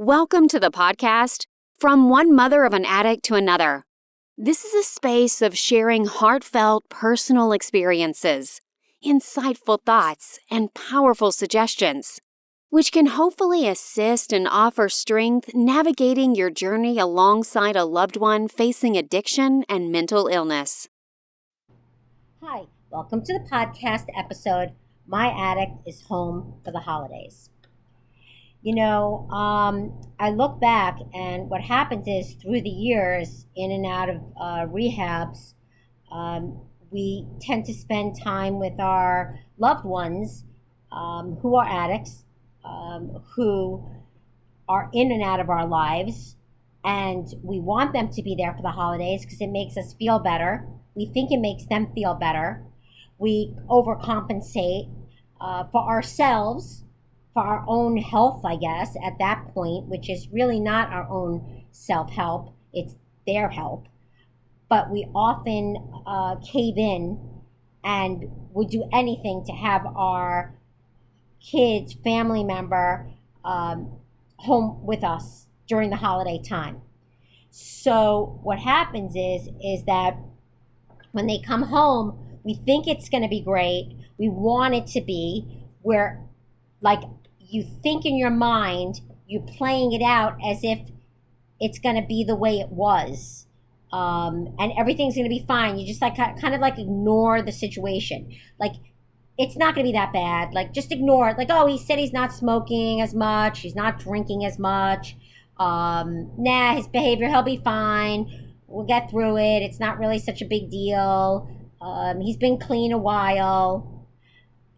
Welcome to the podcast, From One Mother of an Addict to Another. This is a space of sharing heartfelt personal experiences, insightful thoughts, and powerful suggestions, which can hopefully assist and offer strength navigating your journey alongside a loved one facing addiction and mental illness. Hi, welcome to the podcast episode, My Addict is Home for the Holidays. I look back and what happens is through the years, in and out of rehabs, we tend to spend time with our loved ones who are addicts, who are in and out of our lives, and we want them to be there for the holidays because it makes us feel better. We think it makes them feel better. We overcompensate for ourselves, for our own health, I guess, at that point, which is really not our own self-help, it's their help. But we often cave in and would do anything to have our kids, family member, home with us during the holiday time. So what happens is that when they come home, we think it's going to be great. We want it to be. We're like, you think in your mind, you're playing it out as if it's going to be the way it was. And everything's going to be fine. You just kind of ignore the situation. Like, it's not going to be that bad. Like, just ignore it. Like, oh, he said he's not smoking as much. He's not drinking as much. His behavior, he'll be fine. We'll get through it. It's not really such a big deal. He's been clean a while.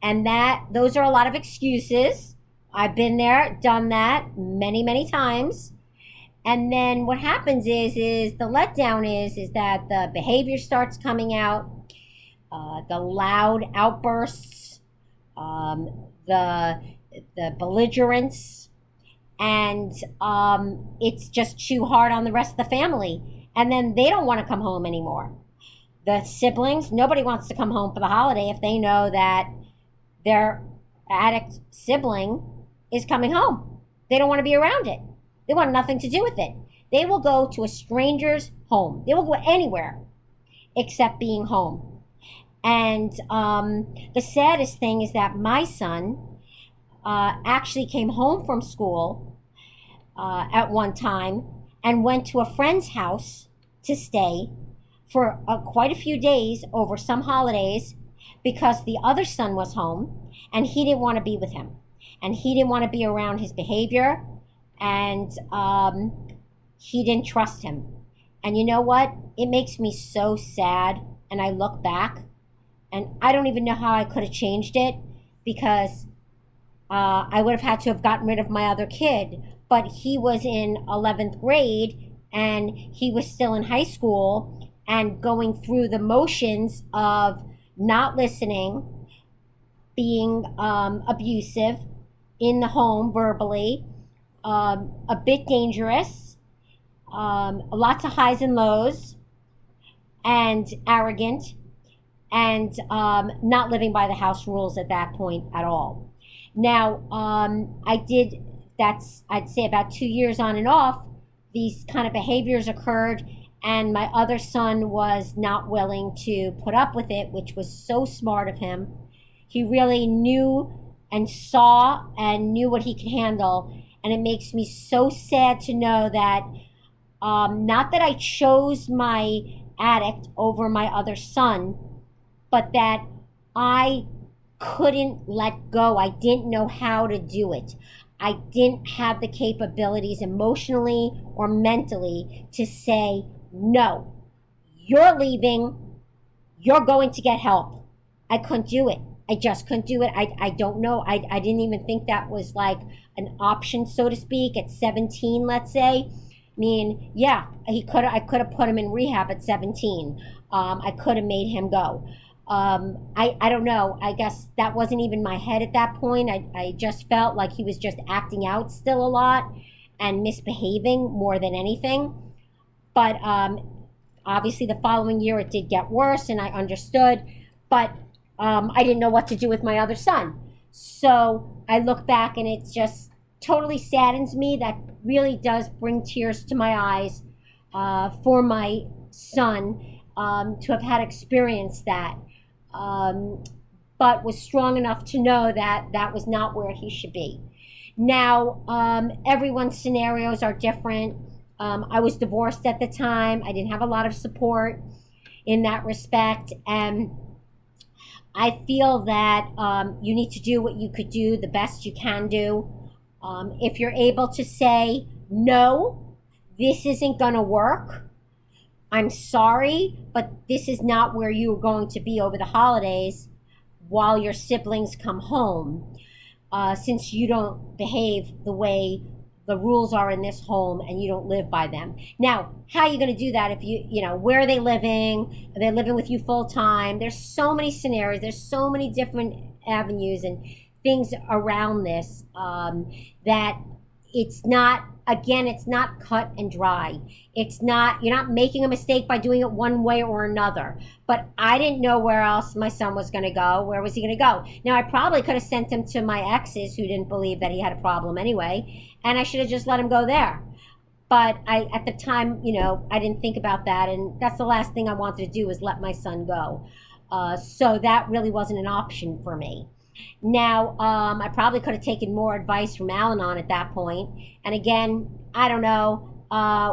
And those are a lot of excuses. I've been there, done that many, many times. And then what happens is the letdown is that the behavior starts coming out, the loud outbursts, the belligerence, and it's just too hard on the rest of the family. And then they don't want to come home anymore. The siblings, nobody wants to come home for the holiday if they know that their addict sibling is coming home. They don't want to be around it. They want nothing to do with it. They will go to a stranger's home. They will go anywhere except being home. And the saddest thing is that my son actually came home from school at one time and went to a friend's house to stay for quite a few days over some holidays because the other son was home and he didn't want to be with him. And he didn't want to be around his behavior, and he didn't trust him. And you know what? It makes me so sad, and I look back, and I don't even know how I could have changed it, because I would have had to have gotten rid of my other kid. But he was in 11th grade, and he was still in high school, and going through the motions of not listening, being abusive in the home verbally, a bit dangerous, lots of highs and lows, and arrogant, and not living by the house rules at that point at all. Now, I'd say about 2 years on and off, these kind of behaviors occurred, and my other son was not willing to put up with it, which was so smart of him. He really knew and saw and knew what he could handle. And it makes me so sad to know that, not that I chose my addict over my other son, but that I couldn't let go. I didn't know how to do it. I didn't have the capabilities emotionally or mentally to say, no, you're leaving, you're going to get help. I couldn't do it. I just couldn't do it. I don't know. I didn't even think that was like an option, so to speak, at 17, let's say. I mean, yeah, I could have put him in rehab at 17. I could have made him go. I don't know. I guess that wasn't even my head at that point. I just felt like he was just acting out still a lot and misbehaving more than anything. But obviously the following year it did get worse, and I understood. But I didn't know what to do with my other son. So I look back and it's just totally saddens me. That really does bring tears to my eyes for my son to have had experienced that, but was strong enough to know that that was not where he should be. Now, everyone's scenarios are different. I was divorced at the time. I didn't have a lot of support in that respect. And I feel that you need to do what you could do, the best you can do. If you're able to say, no, this isn't going to work, I'm sorry, but this is not where you're going to be over the holidays while your siblings come home, since you don't behave the way the rules are in this home and you don't live by them. Now, how are you going to do that if where are they living? Are they living with you full time? There's so many scenarios. There's so many different avenues and things around this that it's not, again, it's not cut and dry. It's not, you're not making a mistake by doing it one way or another. But I didn't know where else my son was going to go. Where was he going to go? Now, I probably could have sent him to my exes who didn't believe that he had a problem anyway, and I should have just let him go there. But at the time, I didn't think about that, and that's the last thing I wanted to do, was let my son go. So that really wasn't an option for me. Now, I probably could have taken more advice from Al-Anon at that point. And again, I don't know.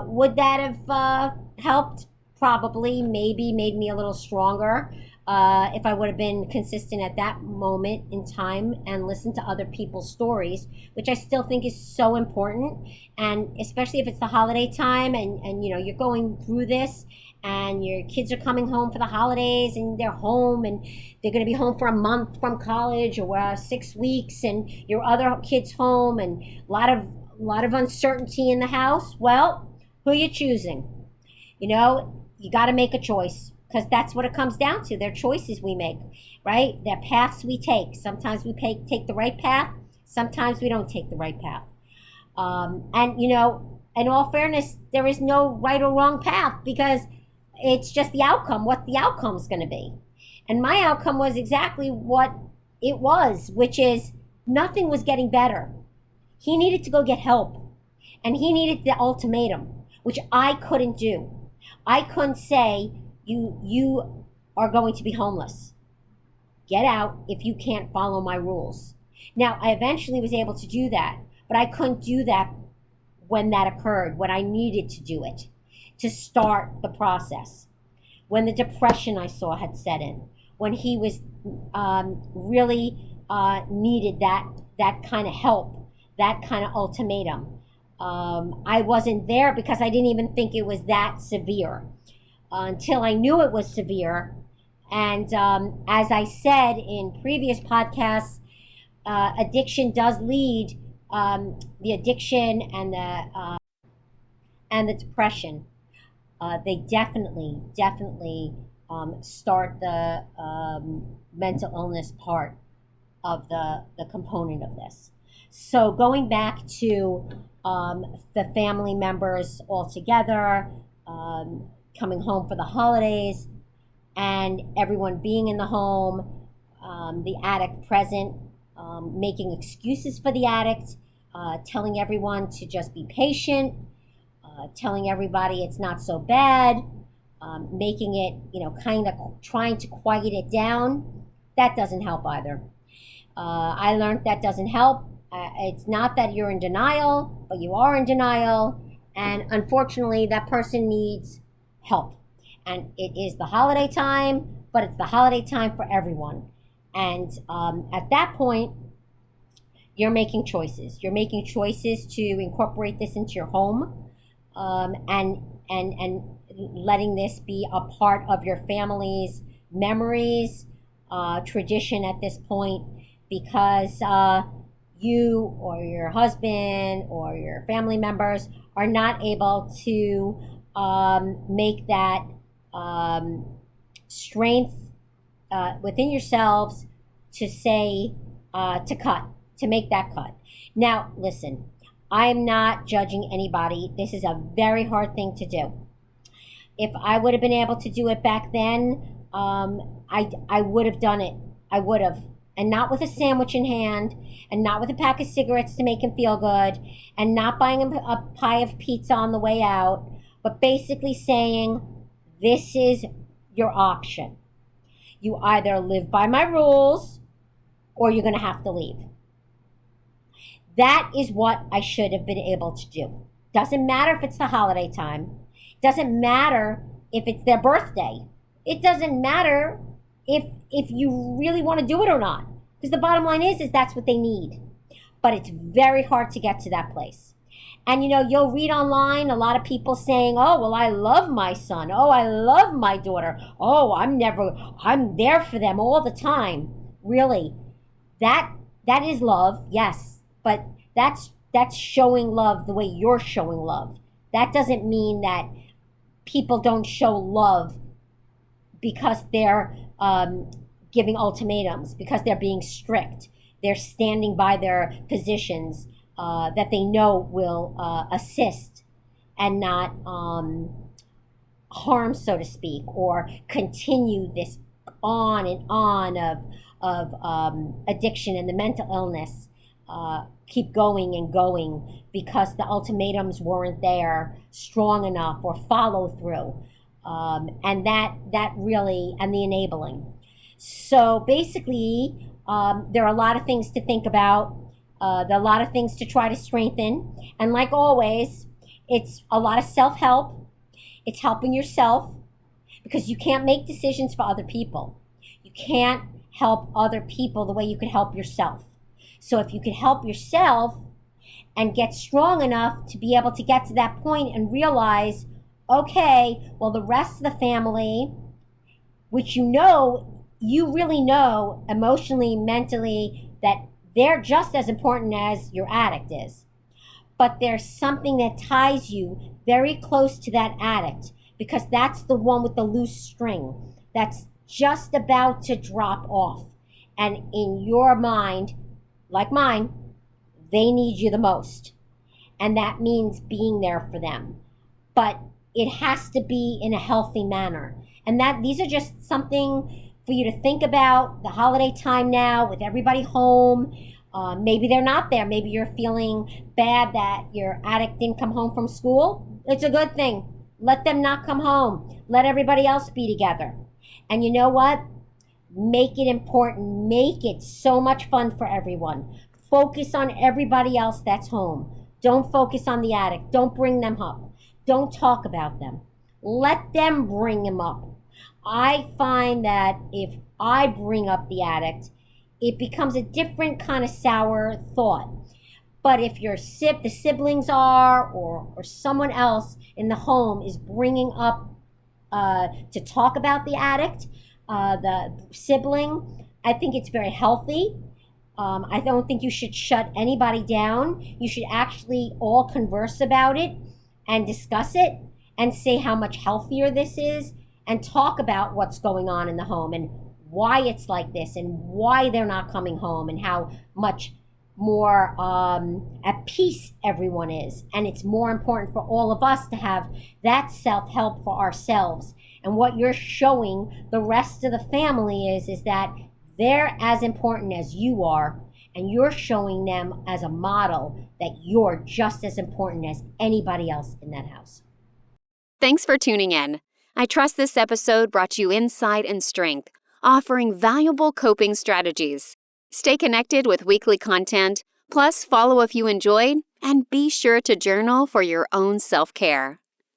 Would that have helped? Probably, maybe made me a little stronger if I would have been consistent at that moment in time and listened to other people's stories, which I still think is so important. And especially if it's the holiday time and you're going through this and your kids are coming home for the holidays and they're home and they're going to be home for a month from college or 6 weeks, and your other kids home, and a lot of uncertainty in the house. Well, who are you choosing? You got to make a choice, because that's what it comes down to. They're choices we make, right? They're paths we take. Sometimes we take the right path. Sometimes we don't take the right path. And in all fairness, there is no right or wrong path, because it's just the outcome, what the outcome is going to be. And my outcome was exactly what it was, which is nothing was getting better. He needed to go get help, and he needed the ultimatum, which I couldn't do. I couldn't say, you are going to be homeless. Get out if you can't follow my rules. Now, I eventually was able to do that, but I couldn't do that when that occurred, when I needed to do it, to start the process. When the depression I saw had set in, when he was really needed that kind of help, that kind of ultimatum. I wasn't there because I didn't even think it was that severe until I knew it was severe. And as I said in previous podcasts, addiction does lead, the addiction and the depression. They definitely start the mental illness part of the component of this. So going back to the family members all together, coming home for the holidays, and everyone being in the home, the addict present, making excuses for the addict, telling everyone to just be patient, telling everybody it's not so bad, making it, kind of trying to quiet it down. That doesn't help either. I learned that doesn't help. It's not that you're in denial, but you are in denial. And unfortunately, that person needs help. And it is the holiday time, but it's the holiday time for everyone. And at that point, you're making choices. You're making choices to incorporate this into your home, and letting this be a part of your family's memories, tradition at this point, because you or your husband or your family members are not able to make that strength within yourselves to say, to make that cut. Now, listen, I'm not judging anybody. This is a very hard thing to do. If I would have been able to do it back then, I would have done it. I would have. and not with a sandwich in hand, and not with a pack of cigarettes to make him feel good, and not buying him a pie of pizza on the way out, but basically saying, this is your option. You either live by my rules or you're going to have to leave. That is what I should have been able to do. Doesn't matter if it's the holiday time. Doesn't matter if it's their birthday. It doesn't matter if you really want to do it or not. Because the bottom line is that's what they need. But it's very hard to get to that place. And you'll read online a lot of people saying, oh, well, I love my son. Oh, I love my daughter. Oh, I'm there for them all the time. Really, that is love, yes. But that's showing love the way you're showing love. That doesn't mean that people don't show love because they're giving ultimatums, because they're being strict. They're standing by their positions that they know will assist and not harm, so to speak, or continue this on and on of addiction and the mental illness. Keep going and going because the ultimatums weren't there strong enough or follow through. And that really, and the enabling. So basically, there are a lot of things to think about. There are a lot of things to try to strengthen. And like always, it's a lot of self-help. It's helping yourself because you can't make decisions for other people. You can't help other people the way you could help yourself. So if you could help yourself and get strong enough to be able to get to that point and realize, okay, well, the rest of the family, which you really know emotionally, mentally, that they're just as important as your addict is. But there's something that ties you very close to that addict because that's the one with the loose string that's just about to drop off. And in your mind, like mine, they need you the most. And that means being there for them. But it has to be in a healthy manner. And these are just something for you to think about the holiday time now with everybody home. Maybe they're not there. Maybe you're feeling bad that your addict didn't come home from school. It's a good thing. Let them not come home. Let everybody else be together. And you know what? Make it important. Make it so much fun for everyone. Focus on everybody else that's home. Don't focus on the addict. Don't bring them up. Don't talk about them. Let them bring them up. I find that if I bring up the addict, it becomes a different kind of sour thought. But if the siblings are, or someone else in the home is bringing up to talk about the addict, the sibling, I think it's very healthy. I don't think you should shut anybody down. You should actually all converse about it and discuss it and say how much healthier this is and talk about what's going on in the home and why it's like this and why they're not coming home and how much more at peace everyone is. And it's more important for all of us to have that self-help for ourselves. And what you're showing the rest of the family is that they're as important as you are, and you're showing them as a model that you're just as important as anybody else in that house. Thanks for tuning in. I trust this episode brought you insight and strength, offering valuable coping strategies. Stay connected with weekly content, plus follow if you enjoyed, and be sure to journal for your own self-care.